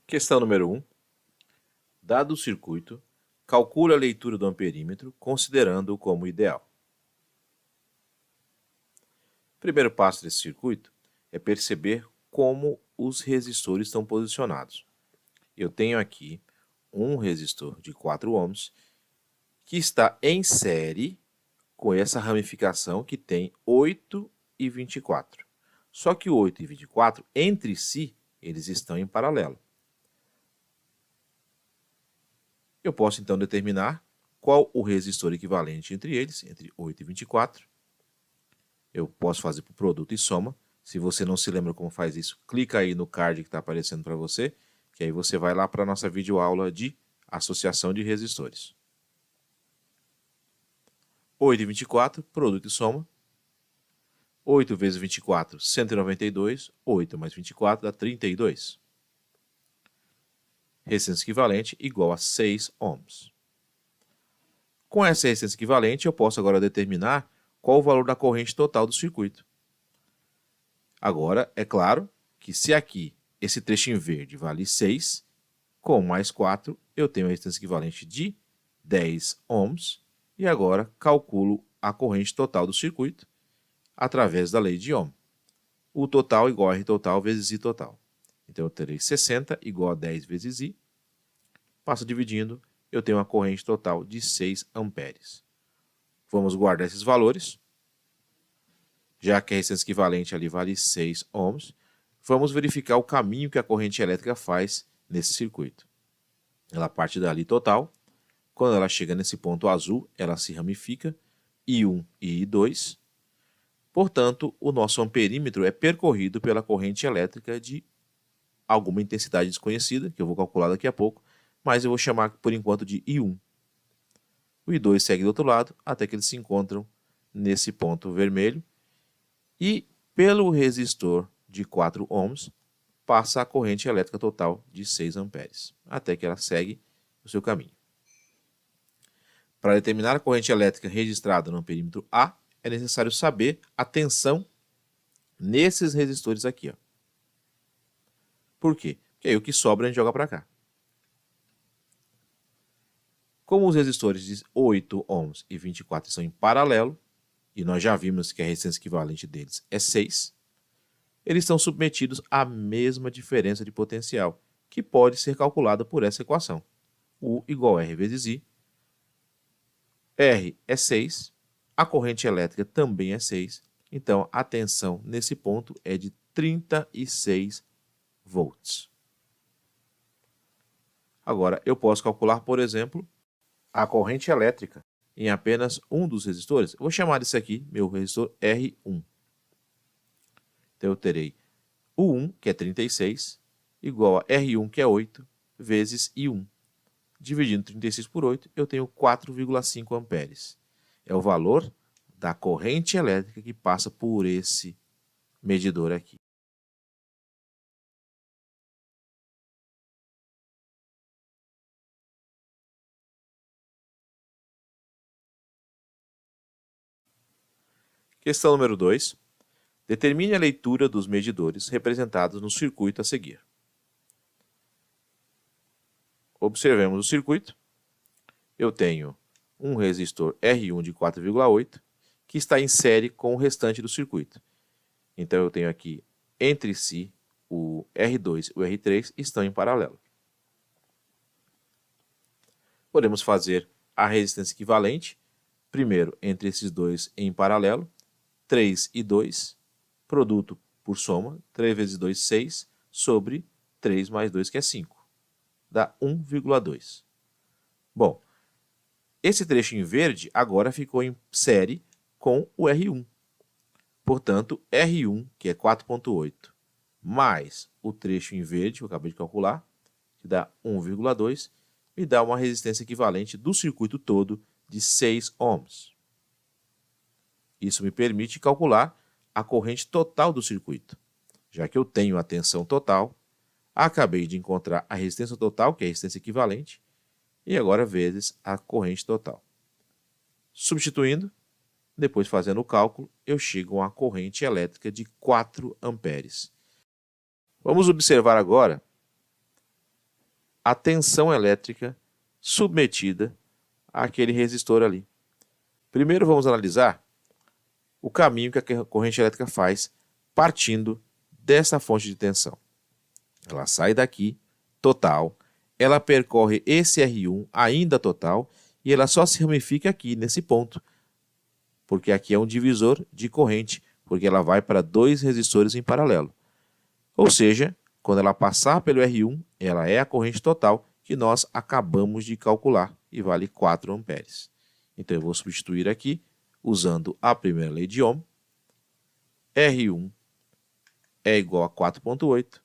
Questão número 1. Dado o circuito, calcule a leitura do amperímetro, considerando-o como ideal. O primeiro passo desse circuito é perceber como os resistores estão posicionados. Eu tenho aqui um resistor de 4 ohms que está em série com essa ramificação que tem 8 e 24. Só que o 8 e 24, entre si, eles estão em paralelo. Eu posso então determinar qual o resistor equivalente entre eles, entre 8 e 24. Eu posso fazer por produto e soma. Se você não se lembra como faz isso, clica aí no card que está aparecendo para você, que aí você vai lá para a nossa videoaula de associação de resistores. 8 e 24, produto e soma. 8 vezes 24, 192. 8 mais 24 dá 32. Resistência equivalente igual a 6 ohms. Com essa resistência equivalente, eu posso agora determinar qual o valor da corrente total do circuito. Agora, é claro que se aqui esse trecho em verde vale 6, com mais 4, eu tenho a resistência equivalente de 10 ohms, e agora calculo a corrente total do circuito através da lei de Ohm. O total igual a R total vezes I total. Então eu terei 60 igual a 10 vezes I. Passo dividindo, eu tenho uma corrente total de 6 amperes. Vamos guardar esses valores. Já que a resistência equivalente ali vale 6 ohms, vamos verificar o caminho que a corrente elétrica faz nesse circuito. Ela parte dali total. Quando ela chega nesse ponto azul, ela se ramifica, I1 e I2. Portanto, o nosso amperímetro é percorrido pela corrente elétrica de alguma intensidade desconhecida, que eu vou calcular daqui a pouco, mas eu vou chamar por enquanto de I1. O I2 segue do outro lado, até que eles se encontram nesse ponto vermelho, e pelo resistor de 4 ohms, passa a corrente elétrica total de 6 amperes, até que ela segue o seu caminho. Para determinar a corrente elétrica registrada no perímetro A, é necessário saber a tensão nesses resistores aqui. Ó. Por quê? Porque aí o que sobra a gente joga para cá. Como os resistores de 8 ohms e 24 são em paralelo, e nós já vimos que a resistência equivalente deles é 6, eles estão submetidos à mesma diferença de potencial, que pode ser calculada por essa equação. U igual a R vezes I. R é 6, a corrente elétrica também é 6, então a tensão nesse ponto é de 36 volts. Agora, eu posso calcular, por exemplo, a corrente elétrica em apenas um dos resistores. Eu vou chamar isso aqui, meu resistor R1. Então eu terei U1, que é 36, igual a R1, que é 8, vezes I1. Dividindo 36 por 8, eu tenho 4,5 amperes. É o valor da corrente elétrica que passa por esse medidor aqui. Questão número 2. Determine a leitura dos medidores representados no circuito a seguir. Observemos o circuito. Eu tenho um resistor R1 de 4,8 que está em série com o restante do circuito. Então eu tenho aqui entre si o R2 e o R3 estão em paralelo. Podemos fazer a resistência equivalente, primeiro entre esses dois em paralelo, 3 e 2, produto por soma, 3 vezes 2, 6, sobre 3 mais 2, que é 5. Dá 1,2. Bom, esse trecho em verde agora ficou em série com o R1. Portanto, R1, que é 4,8, mais o trecho em verde, que eu acabei de calcular, que dá 1,2, me dá uma resistência equivalente do circuito todo de 6 ohms. Isso me permite calcular a corrente total do circuito. Já que eu tenho a tensão total, acabei de encontrar a resistência total, que é a resistência equivalente, e agora vezes a corrente total. Substituindo, depois fazendo o cálculo, eu chego a uma corrente elétrica de 4 amperes. Vamos observar agora a tensão elétrica submetida àquele resistor ali. Primeiro vamos analisar o caminho que a corrente elétrica faz partindo dessa fonte de tensão. Ela sai daqui, total, ela percorre esse R1 ainda total e ela só se ramifica aqui nesse ponto, porque aqui é um divisor de corrente, porque ela vai para dois resistores em paralelo. Ou seja, quando ela passar pelo R1, ela é a corrente total que nós acabamos de calcular e vale 4 amperes. Então eu vou substituir aqui usando a primeira lei de Ohm. R1 é igual a 4,8.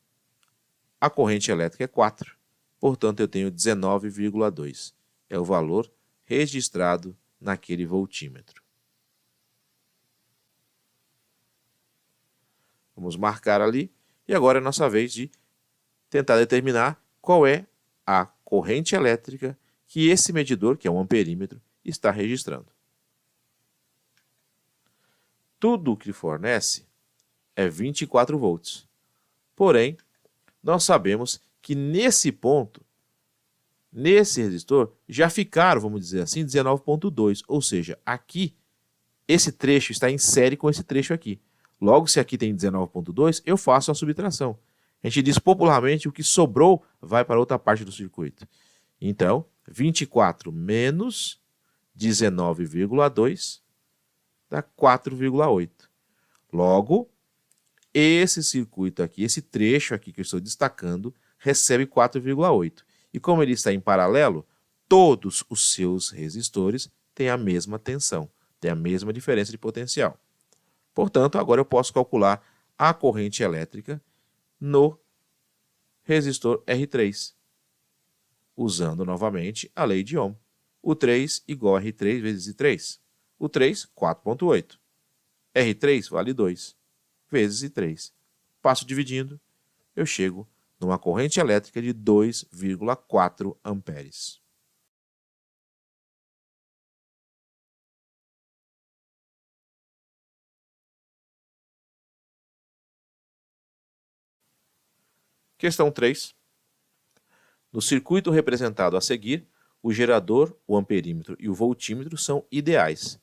A corrente elétrica é 4. Portanto, eu tenho 19,2. É o valor registrado naquele voltímetro. Vamos marcar ali. E agora é nossa vez de tentar determinar qual é a corrente elétrica que esse medidor, que é um amperímetro, está registrando. Tudo o que fornece é 24 volts. Porém, nós sabemos que nesse ponto, nesse resistor, já ficaram, vamos dizer assim, 19,2. Ou seja, aqui, esse trecho está em série com esse trecho aqui. Logo, se aqui tem 19,2, eu faço a subtração. A gente diz popularmente o que sobrou vai para outra parte do circuito. Então, 24 menos 19,2 dá 4,8. Logo, esse circuito aqui, esse trecho aqui que eu estou destacando, recebe 4,8. E como ele está em paralelo, todos os seus resistores têm a mesma tensão, têm a mesma diferença de potencial. Portanto, agora eu posso calcular a corrente elétrica no resistor R3, usando novamente a lei de Ohm. O 3 igual a R3 vezes I3. O 3, 4,8. R3 vale 2 vezes I3. Passo dividindo, eu chego numa corrente elétrica de 2,4 amperes. Questão 3. No circuito representado a seguir, o gerador, o amperímetro e o voltímetro são ideais.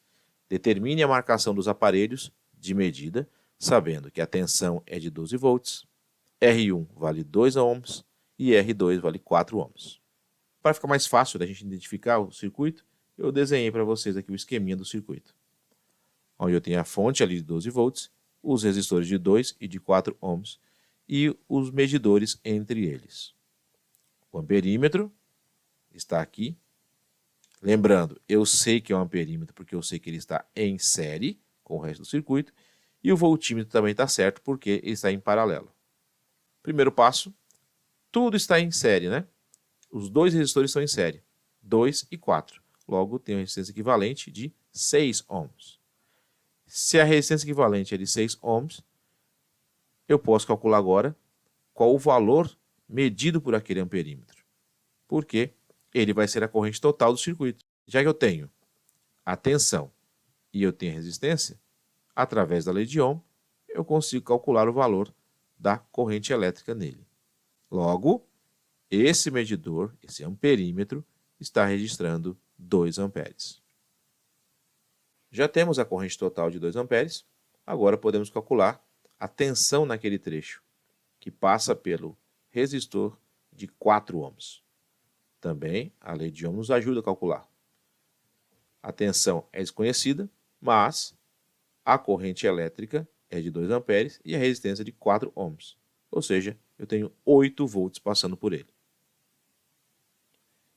Determine a marcação dos aparelhos de medida, sabendo que a tensão é de 12 volts, R1 vale 2 ohms e R2 vale 4 ohms. Para ficar mais fácil da gente identificar o circuito, eu desenhei para vocês aqui o esqueminha do circuito. Onde eu tenho a fonte ali de 12 volts, os resistores de 2 e de 4 ohms e os medidores entre eles. O amperímetro está aqui. Lembrando, eu sei que é um amperímetro porque eu sei que ele está em série com o resto do circuito. E o voltímetro também está certo porque ele está em paralelo. Primeiro passo, tudo está em série, né? Os dois resistores estão em série, 2 e 4. Logo, tem uma resistência equivalente de 6 ohms. Se a resistência equivalente é de 6 ohms, eu posso calcular agora qual o valor medido por aquele amperímetro. Porque ele vai ser a corrente total do circuito. Já que eu tenho a tensão e eu tenho a resistência, através da lei de Ohm, eu consigo calcular o valor da corrente elétrica nele. Logo, esse medidor, esse amperímetro, está registrando 2 amperes. Já temos a corrente total de 2 amperes, agora podemos calcular a tensão naquele trecho, que passa pelo resistor de 4 ohms. Também a lei de Ohm nos ajuda a calcular. A tensão é desconhecida, mas a corrente elétrica é de 2 amperes e a resistência de 4 ohms. Ou seja, eu tenho 8 volts passando por ele.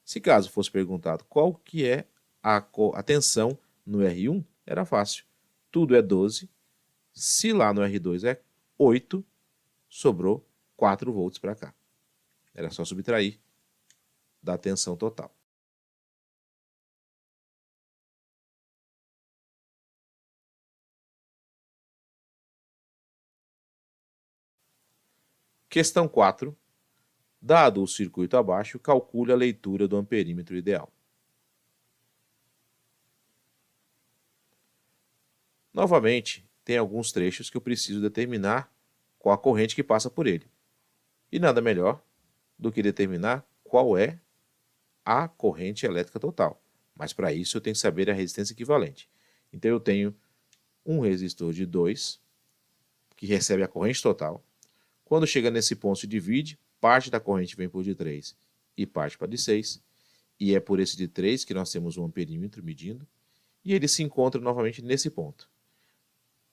Se caso fosse perguntado qual que é a tensão no R1, era fácil. Tudo é 12. Se lá no R2 é 8, sobrou 4 volts para cá. Era só subtrair da tensão total. Questão 4. Dado o circuito abaixo, calcule a leitura do amperímetro ideal. Novamente, tem alguns trechos que eu preciso determinar qual a corrente que passa por ele. E nada melhor do que determinar qual é a corrente elétrica total. Mas para isso eu tenho que saber a resistência equivalente. Então eu tenho um resistor de 2, que recebe a corrente total. Quando chega nesse ponto se divide, parte da corrente vem por de 3 e parte para de 6. E é por esse de 3 que nós temos um amperímetro medindo. E ele se encontra novamente nesse ponto.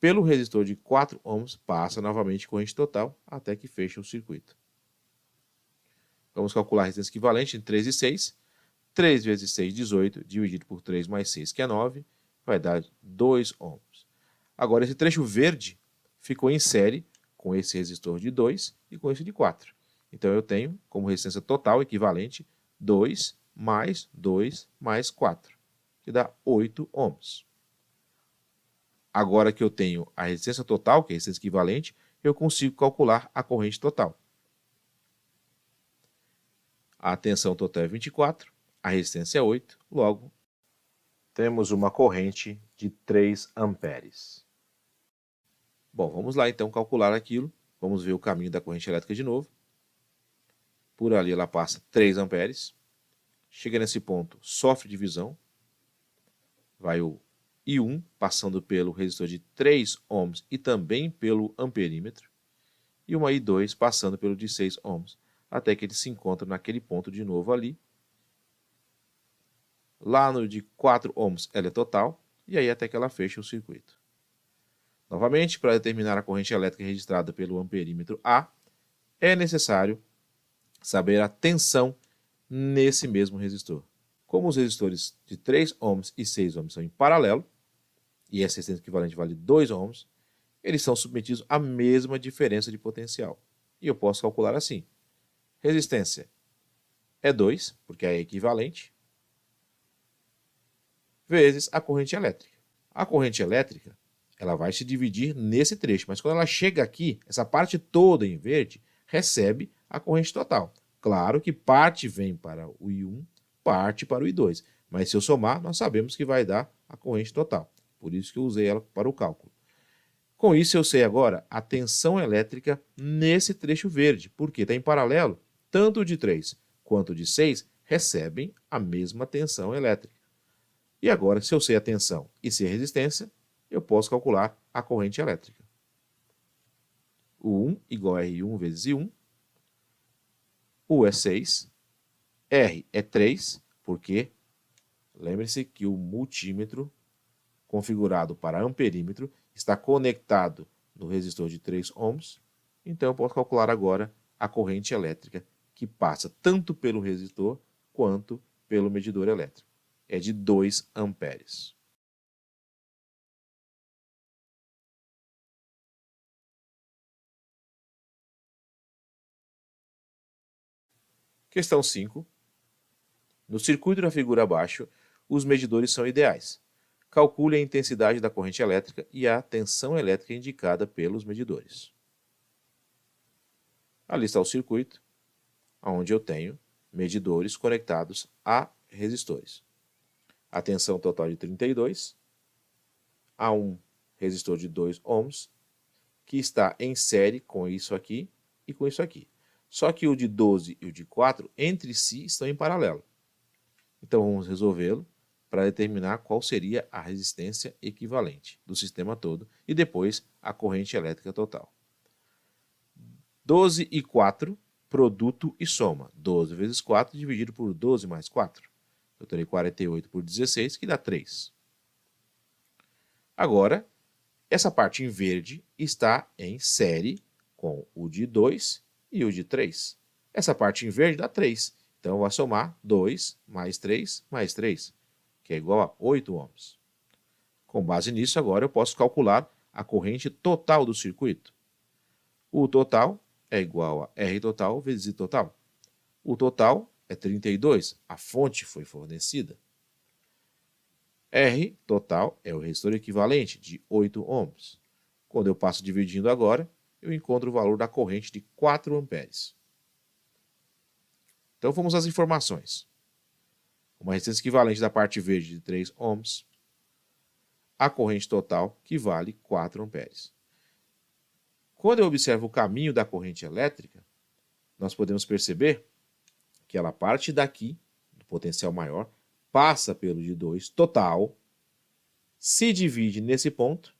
Pelo resistor de 4 ohms, passa novamente corrente total até que feche o circuito. Vamos calcular a resistência equivalente em 3 e 6. 3 vezes 6, 18, dividido por 3 mais 6, que é 9, vai dar 2 ohms. Agora, esse trecho verde ficou em série com esse resistor de 2 e com esse de 4. Então, eu tenho como resistência total equivalente 2 mais 2 mais 4, que dá 8 ohms. Agora que eu tenho a resistência total, que é a resistência equivalente, eu consigo calcular a corrente total. A tensão total é 24, a resistência é 8, logo, temos uma corrente de 3 amperes. Bom, vamos lá então calcular aquilo. Vamos ver o caminho da corrente elétrica de novo. Por ali ela passa 3 amperes. Chega nesse ponto, sofre divisão. Vai o I1 passando pelo resistor de 3 ohms e também pelo amperímetro. E uma I2 passando pelo de 6 ohms, até que ele se encontra naquele ponto de novo ali. Lá no de 4 ohms ela é total, e aí até que ela fecha o circuito. Novamente, para determinar a corrente elétrica registrada pelo amperímetro A, é necessário saber a tensão nesse mesmo resistor. Como os resistores de 3 ohms e 6 ohms são em paralelo, e essa resistência equivalente vale 2 ohms, eles são submetidos à mesma diferença de potencial. E eu posso calcular assim. Resistência é 2, porque é equivalente, vezes a corrente elétrica. A corrente elétrica ela vai se dividir nesse trecho, mas quando ela chega aqui, essa parte toda em verde recebe a corrente total. Claro que parte vem para o I1, parte para o I2, mas se eu somar, nós sabemos que vai dar a corrente total. Por isso que eu usei ela para o cálculo. Com isso, eu sei agora a tensão elétrica nesse trecho verde, porque está em paralelo, tanto o de 3 quanto o de 6 recebem a mesma tensão elétrica. E agora, se eu sei a tensão e sei a resistência, eu posso calcular a corrente elétrica. O 1 igual a R1 vezes I1. U é 6. R é 3, porque lembre-se que o multímetro configurado para amperímetro está conectado no resistor de 3 ohms. Então, eu posso calcular agora a corrente elétrica que passa tanto pelo resistor quanto pelo medidor elétrico. É de 2 amperes. Questão 5. No circuito da figura abaixo, os medidores são ideais. Calcule a intensidade da corrente elétrica e a tensão elétrica indicada pelos medidores. Ali está o circuito, onde eu tenho medidores conectados a resistores. A tensão total de 32, a um resistor de 2 ohms, que está em série com isso aqui e com isso aqui. Só que o de 12 e o de 4, entre si, estão em paralelo. Então, vamos resolvê-lo para determinar qual seria a resistência equivalente do sistema todo e depois a corrente elétrica total. 12 e 4, produto e soma. 12 vezes 4 dividido por 12 mais 4. Eu terei 48 por 16, que dá 3. Agora, essa parte em verde está em série com o de 2 e o de 3. Essa parte em verde dá 3. Então, eu vou somar 2 mais 3 mais 3, que é igual a 8 ohms. Com base nisso, agora eu posso calcular a corrente total do circuito. O total é igual a R total vezes I total. O total é 32, a fonte foi fornecida. R total é o resistor equivalente de 8 ohms. Quando eu passo dividindo agora, eu encontro o valor da corrente de 4 amperes. Então vamos às informações. Uma resistência equivalente da parte verde de 3 ohms. A corrente total, que vale 4 amperes. Quando eu observo o caminho da corrente elétrica, nós podemos perceber que ela parte daqui, do potencial maior, passa pelo de 2 total, se divide nesse ponto,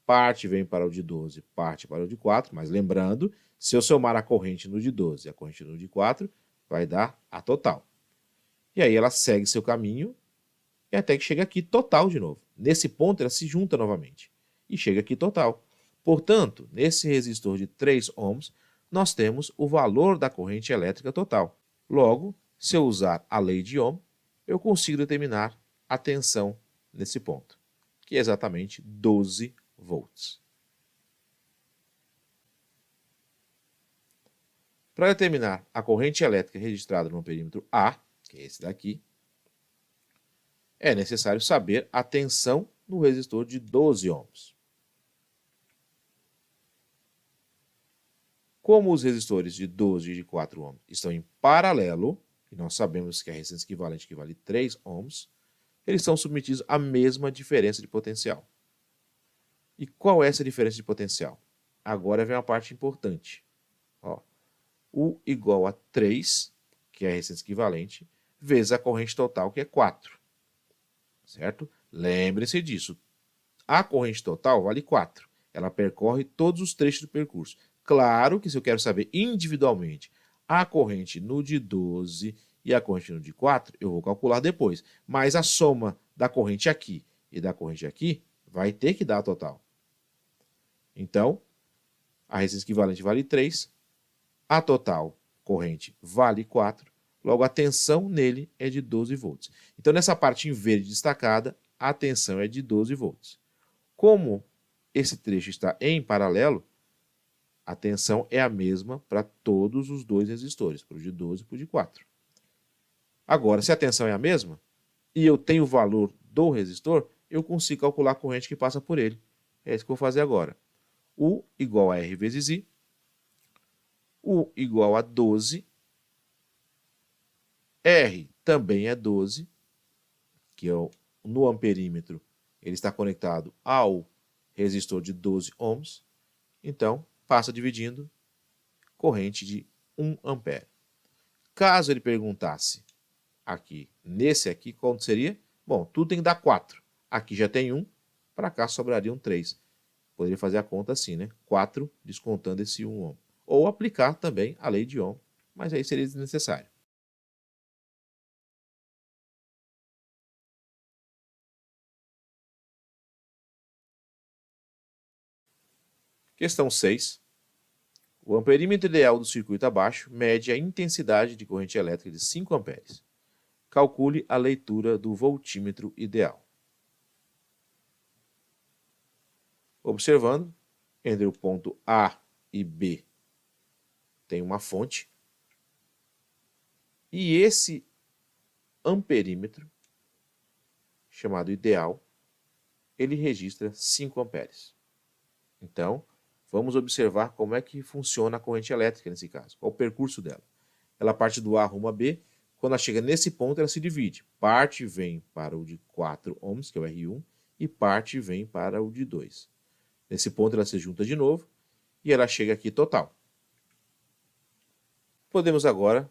parte vem para o de 12, parte para o de 4, mas lembrando, se eu somar a corrente no de 12 e a corrente no de 4, vai dar a total. E aí ela segue seu caminho e até que chega aqui total de novo. Nesse ponto ela se junta novamente e chega aqui total. Portanto, nesse resistor de 3 ohms, nós temos o valor da corrente elétrica total. Logo, se eu usar a lei de Ohm, eu consigo determinar a tensão nesse ponto, que é exatamente 12 volts. Para determinar a corrente elétrica registrada no perímetro A, que é esse daqui, é necessário saber a tensão no resistor de 12 ohms. Como os resistores de 12 e de 4 ohms estão em paralelo, e nós sabemos que a resistência equivalente equivale a 3 ohms, eles são submetidos à mesma diferença de potencial. E qual é essa diferença de potencial? Agora vem a parte importante. Ó, U igual a 3, que é a resistência equivalente, vezes a corrente total, que é 4. Certo? Lembre-se disso. A corrente total vale 4. Ela percorre todos os trechos do percurso. Claro que se eu quero saber individualmente a corrente no de 12 e a corrente no de 4, eu vou calcular depois. Mas a soma da corrente aqui e da corrente aqui vai ter que dar a total. Então, a resistência equivalente vale 3, a total corrente vale 4, logo a tensão nele é de 12 volts. Então, nessa parte em verde destacada, a tensão é de 12 volts. Como esse trecho está em paralelo, a tensão é a mesma para todos os dois resistores, para o de 12 e para o de 4. Agora, se a tensão é a mesma, e eu tenho o valor do resistor, eu consigo calcular a corrente que passa por ele. É isso que eu vou fazer agora. U igual a R vezes I, U igual a 12, R também é 12, que é no amperímetro, ele está conectado ao resistor de 12 ohms, então passa dividindo corrente de 1 ampere. Caso ele perguntasse aqui, nesse aqui, quanto seria? Bom, tudo tem que dar 4. Aqui já tem 1, para cá sobrariam 3. Poderia fazer a conta assim, né? 4 descontando esse 1 ohm. Ou aplicar também a lei de Ohm, mas aí seria desnecessário. Questão 6. O amperímetro ideal do circuito abaixo mede a intensidade de corrente elétrica de 5 amperes. Calcule a leitura do voltímetro ideal. Observando, entre o ponto A e B tem uma fonte, e esse amperímetro, chamado ideal, ele registra 5 amperes. Então, vamos observar como é que funciona a corrente elétrica nesse caso, qual o percurso dela. Ela parte do A rumo a B, quando ela chega nesse ponto ela se divide. Parte vem para o de 4 ohms, que é o R1, e parte vem para o de 2. Nesse ponto ela se junta de novo e ela chega aqui total. Podemos agora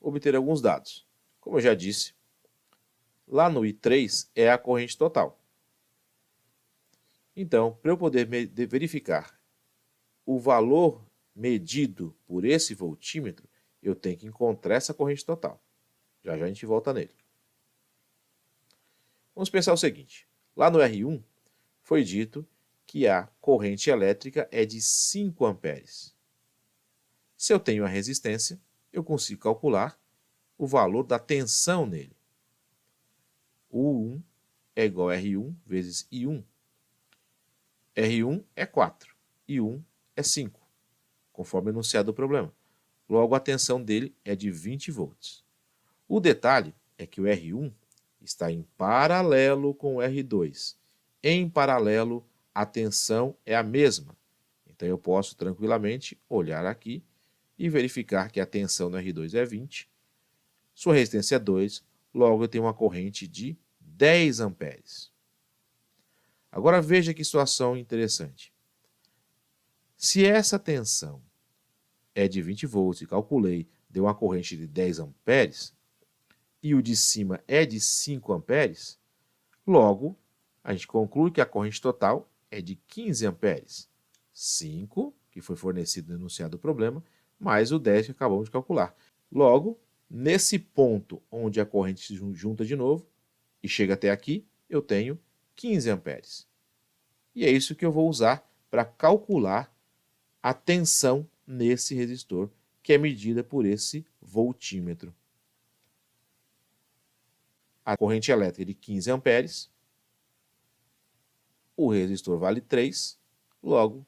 obter alguns dados. Como eu já disse, lá no I3 é a corrente total. Então, para eu poder verificar o valor medido por esse voltímetro, eu tenho que encontrar essa corrente total. Já já a gente volta nele. Vamos pensar o seguinte. Lá no R1 foi dito que a corrente elétrica é de 5 amperes. Se eu tenho a resistência, eu consigo calcular o valor da tensão nele. U1 é igual a R1 vezes I1. R1 é 4, I1 é 5, conforme enunciado do problema. Logo, a tensão dele é de 20 volts. O detalhe é que o R1 está em paralelo com o R2. Em paralelo, a tensão é a mesma. Então, eu posso tranquilamente olhar aqui e verificar que a tensão no R2 é 20, sua resistência é 2, logo eu tenho uma corrente de 10 amperes. Agora veja que situação interessante. Se essa tensão é de 20 volts e calculei deu uma corrente de 10 amperes e o de cima é de 5 amperes, logo, a gente conclui que a corrente total é de 15 amperes. 5, que foi fornecido no enunciado do problema, mais o 10 que acabamos de calcular. Logo, nesse ponto onde a corrente se junta de novo e chega até aqui, eu tenho 15 amperes. E é isso que eu vou usar para calcular a tensão nesse resistor, que é medida por esse voltímetro. A corrente elétrica é de 15 amperes, o resistor vale 3, logo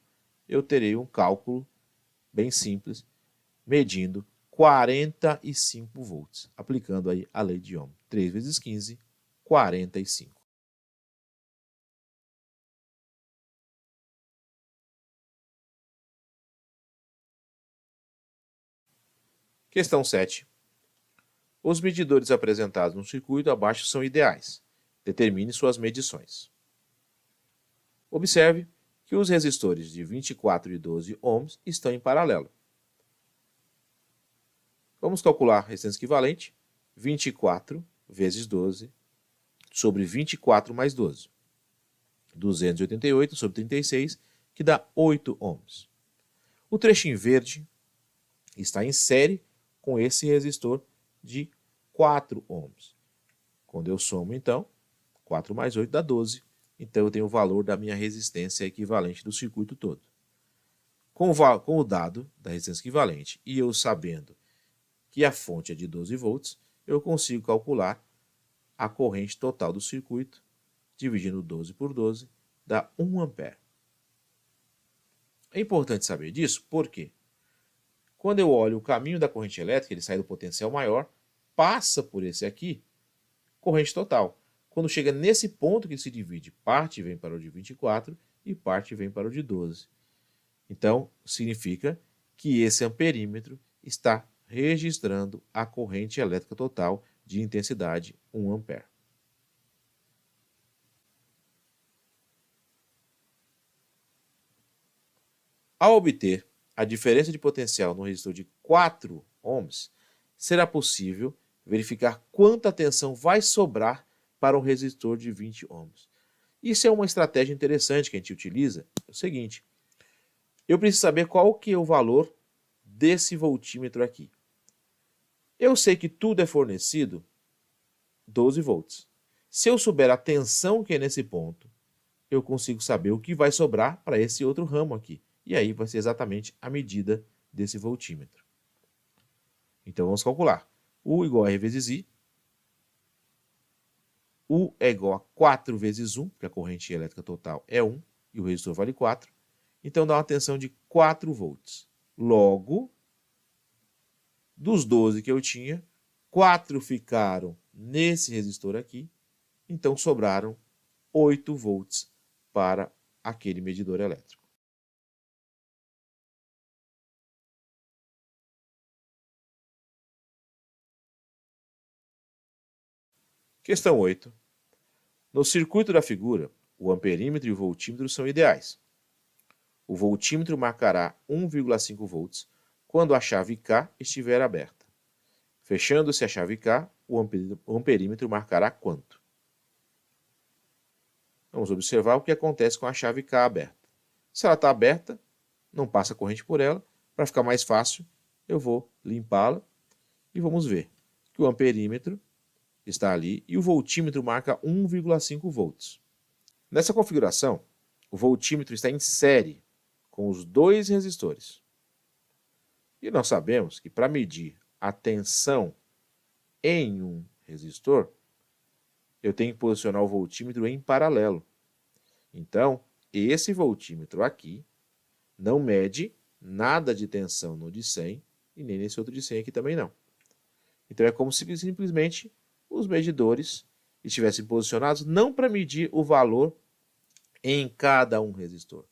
eu terei um cálculo bem simples, medindo 45 volts, aplicando aí a lei de Ohm. 3 vezes 15, 45. Questão 7. Os medidores apresentados no circuito abaixo são ideais. Determine suas medições. Observe que os resistores de 24 e 12 ohms estão em paralelo. Vamos calcular a resistência equivalente, 24 vezes 12 sobre 24 mais 12. 288 sobre 36, que dá 8 ohms. O trechinho verde está em série com esse resistor de 4 ohms. Quando eu somo, então, 4 mais 8 dá 12. Então, eu tenho o valor da minha resistência equivalente do circuito todo. Com o dado da resistência equivalente e eu sabendo que a fonte é de 12 volts, eu consigo calcular a corrente total do circuito, dividindo 12 por 12, dá 1 ampere. É importante saber disso porque quando eu olho o caminho da corrente elétrica, ele sai do potencial maior, passa por esse aqui, corrente total. Quando chega nesse ponto que se divide, parte vem para o de 24 e parte vem para o de 12. Então, significa que esse amperímetro está registrando a corrente elétrica total de intensidade 1 ampere. Ao obter a diferença de potencial no resistor de 4 ohms, será possível verificar quanta tensão vai sobrar para um resistor de 20 ohms. Isso é uma estratégia interessante que a gente utiliza. É o seguinte, eu preciso saber qual que é o valor desse voltímetro aqui. Eu sei que tudo é fornecido 12 volts. Se eu souber a tensão que é nesse ponto, eu consigo saber o que vai sobrar para esse outro ramo aqui. E aí vai ser exatamente a medida desse voltímetro. Então vamos calcular. U igual a R vezes I. U é igual a 4 vezes 1, porque a corrente elétrica total é 1 e o resistor vale 4. Então dá uma tensão de 4 volts. Logo, dos 12 que eu tinha, 4 ficaram nesse resistor aqui, então sobraram 8 volts para aquele medidor elétrico. Questão 8. No circuito da figura, o amperímetro e o voltímetro são ideais. O voltímetro marcará 1,5 volts quando a chave K estiver aberta. Fechando-se a chave K, o amperímetro marcará quanto? Vamos observar o que acontece com a chave K aberta. Se ela está aberta, não passa corrente por ela. Para ficar mais fácil, eu vou limpá-la e vamos ver que o amperímetro está ali e o voltímetro marca 1,5 volts. Nessa configuração, o voltímetro está em série com os dois resistores. E nós sabemos que para medir a tensão em um resistor, eu tenho que posicionar o voltímetro em paralelo. Então, esse voltímetro aqui não mede nada de tensão no de 100 e nem nesse outro de 100 aqui também não. Então é como se simplesmente os medidores estivessem posicionados não para medir o valor em cada um resistor,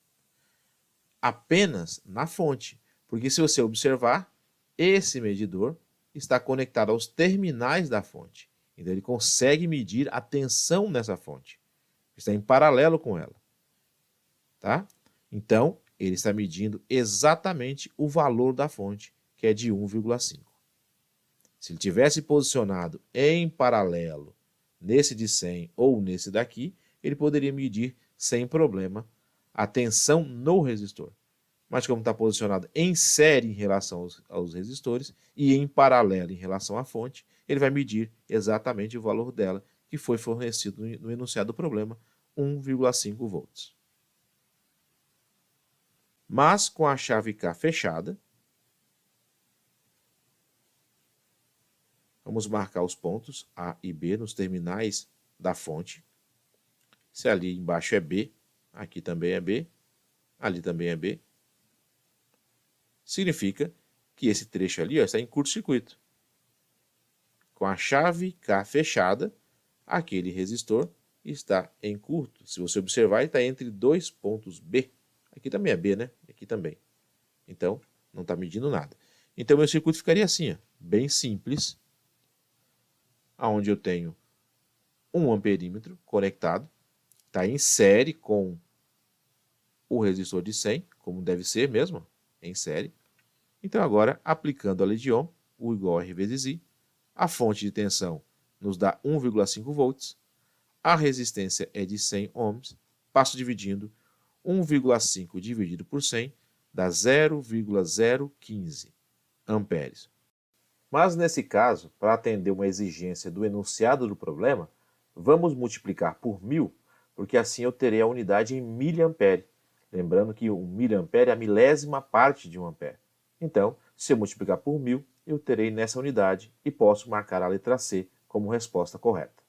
apenas na fonte. Porque se você observar, esse medidor está conectado aos terminais da fonte. Então ele consegue medir a tensão nessa fonte. Está em paralelo com ela. Tá? Então, ele está medindo exatamente o valor da fonte, que é de 1,5. Se ele tivesse posicionado em paralelo nesse de 100 ou nesse daqui, ele poderia medir sem problema a tensão no resistor. Mas como está posicionado em série em relação aos resistores e em paralelo em relação à fonte, ele vai medir exatamente o valor dela, que foi fornecido no enunciado do problema, 1,5 volts. Mas com a chave K fechada, vamos marcar os pontos A e B nos terminais da fonte. Se ali embaixo é B, aqui também é B, ali também é B, significa que esse trecho ali está em curto-circuito. Com a chave K fechada, aquele resistor está em curto. Se você observar, ele está entre dois pontos B. Aqui também é B, né? Aqui também. Então, não está medindo nada. Então, meu circuito ficaria assim, ó, bem simples, onde eu tenho um amperímetro conectado, está em série com o resistor de 100, como deve ser mesmo, em série. Então, agora, aplicando a lei de Ohm, U igual a R vezes I, a fonte de tensão nos dá 1,5 volts, a resistência é de 100 ohms, passo dividindo 1,5 dividido por 100 dá 0,015 amperes. Mas nesse caso, para atender uma exigência do enunciado do problema, vamos multiplicar por 1000, porque assim eu terei a unidade em miliampere. Lembrando que 1 miliampere é a milésima parte de 1 ampere. Então, se eu multiplicar por 1000, eu terei nessa unidade e posso marcar a letra C como resposta correta.